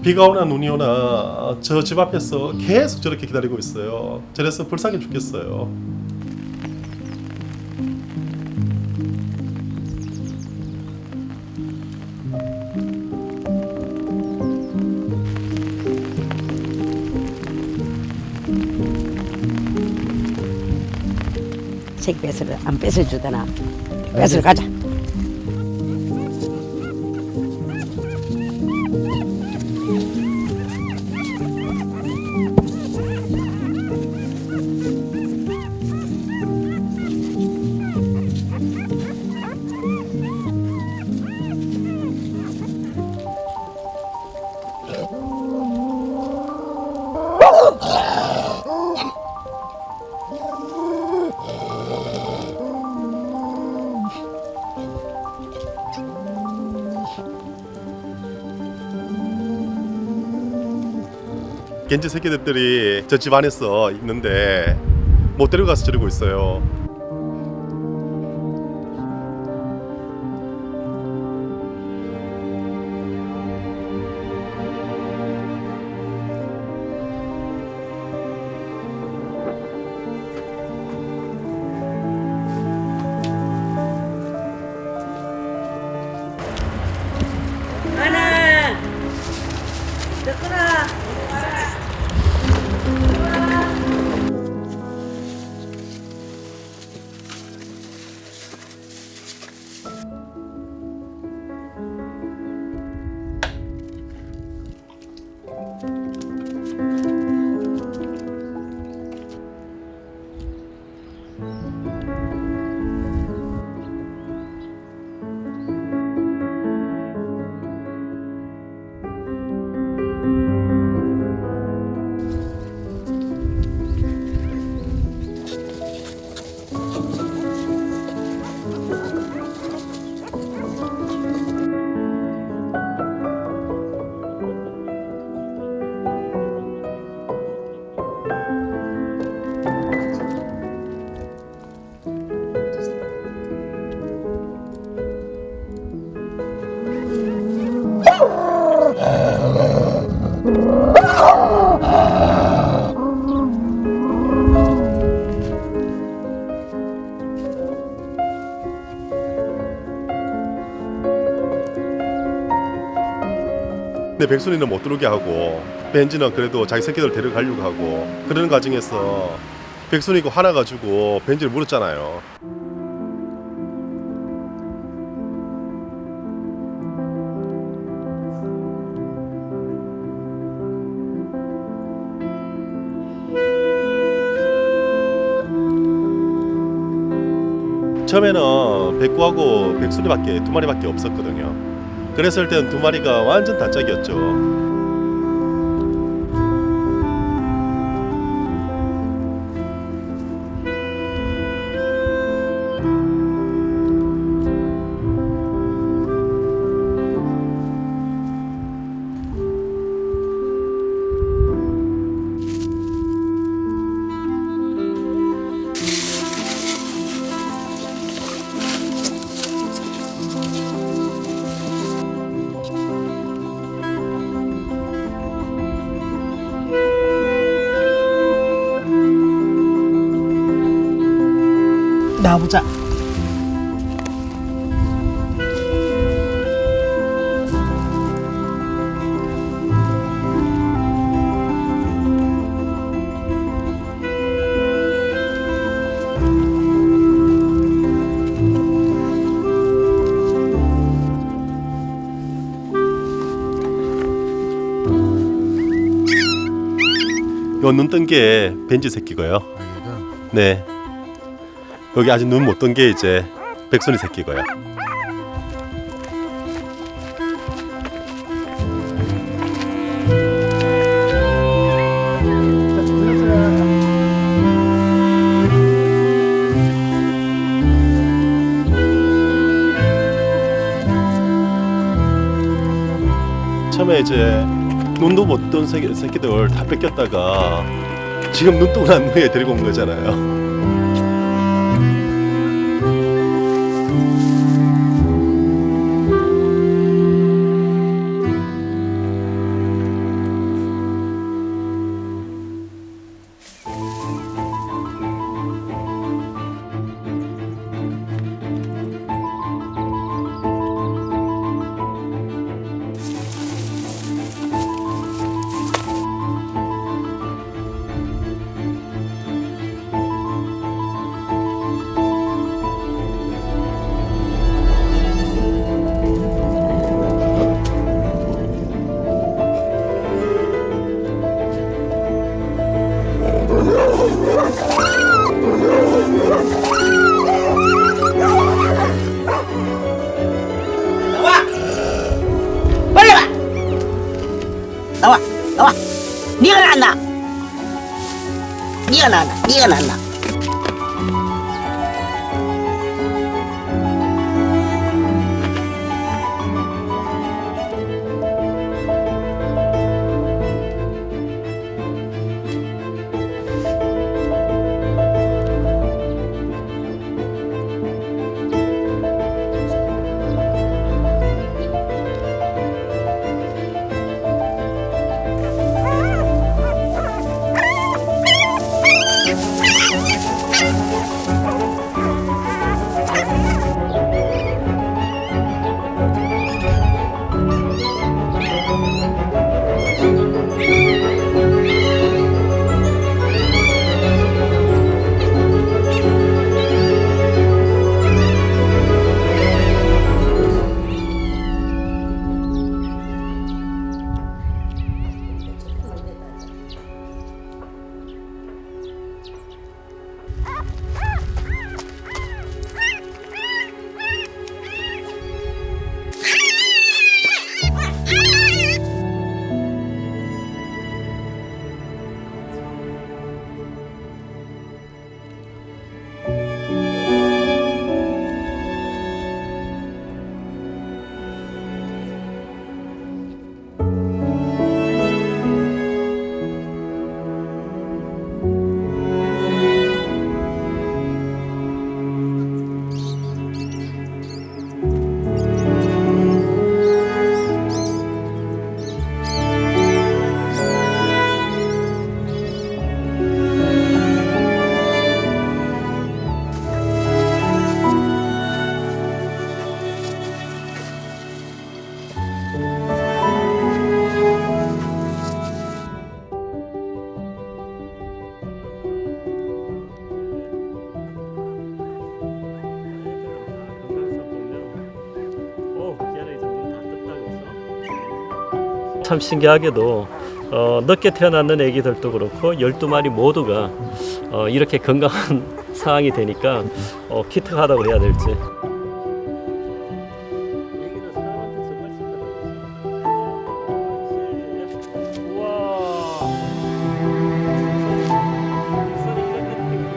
비가 오나 눈이 오나 저 집 앞에서 계속 저렇게 기다리고 있어요. 저래서 불쌍해 죽겠어요. 책 뺏으러 안 뺏어주더나. 뺏으러 가자. 겐지 새끼들이 저 집 안에서 있는데 못 데려가서 저러고 있어요. 하나, 넣거라. 근데 백순이는 못 들어오게 하고 벤지는 그래도 자기 새끼들 데려가려고 하고 그러는 과정에서 백순이가 화나가지고 벤지를 물었잖아요. 처음에는 백구하고 백순이밖에 두 마리밖에 없었거든요. 그랬을 땐 두 마리가 완전 단짝이었죠. 나오자. 요 눈 뜬 게 벤지 새끼고요. 네. 여기 아직 눈 못 뜬 게 이제 백순이 새끼고요. 처음에 이제 눈도 못 뜬 새끼들 다 뺏겼다가 지금 눈 뜨고 난 후에 데리고 온 거잖아요. 나와 나와 네가 낫나 네가 낫나 네가 낫나 참 신기하게도 늦게 태어났는 애기들도 그렇고 12마리 모두가 이렇게 건강한 상황이 되니까 기특하다고 해야 될지.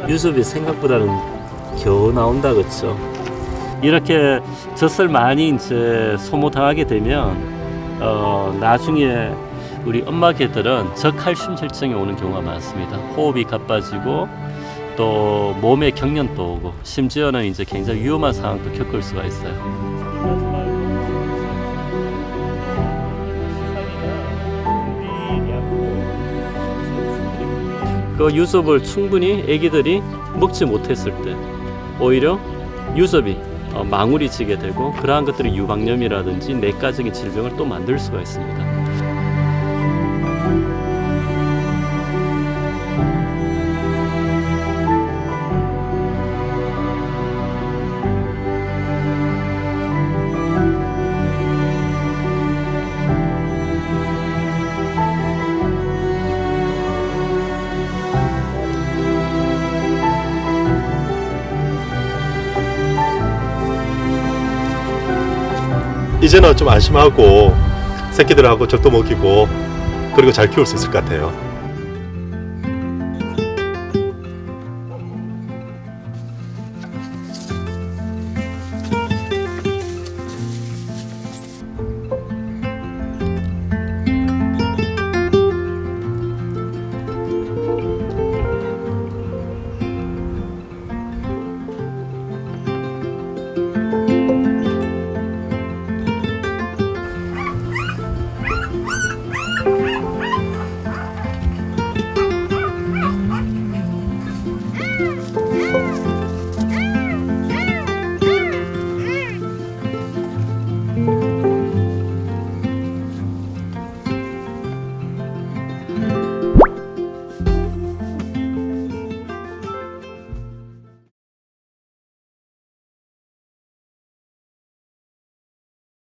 유습이 생각보다는 겨우 나온다, 그렇죠? 이렇게 젖을 많이 이제 소모당하게 되면 나중에 우리 엄마 개들은 저칼슘 절정이 오는 경우가 많습니다. 호흡이 가빠지고 또 몸에 경련도 오고 심지어는 이제 굉장히 위험한 상황도 겪을 수가 있어요. 그 유섭을 충분히 애기들이 먹지 못했을 때 오히려 유섭이 망울이 지게 되고 그러한 것들이 유방염이라든지 내과적인 질병을 또 만들 수가 있습니다. 이제는 좀 안심하고 새끼들하고 적도 먹이고 그리고 잘 키울 수 있을 것 같아요.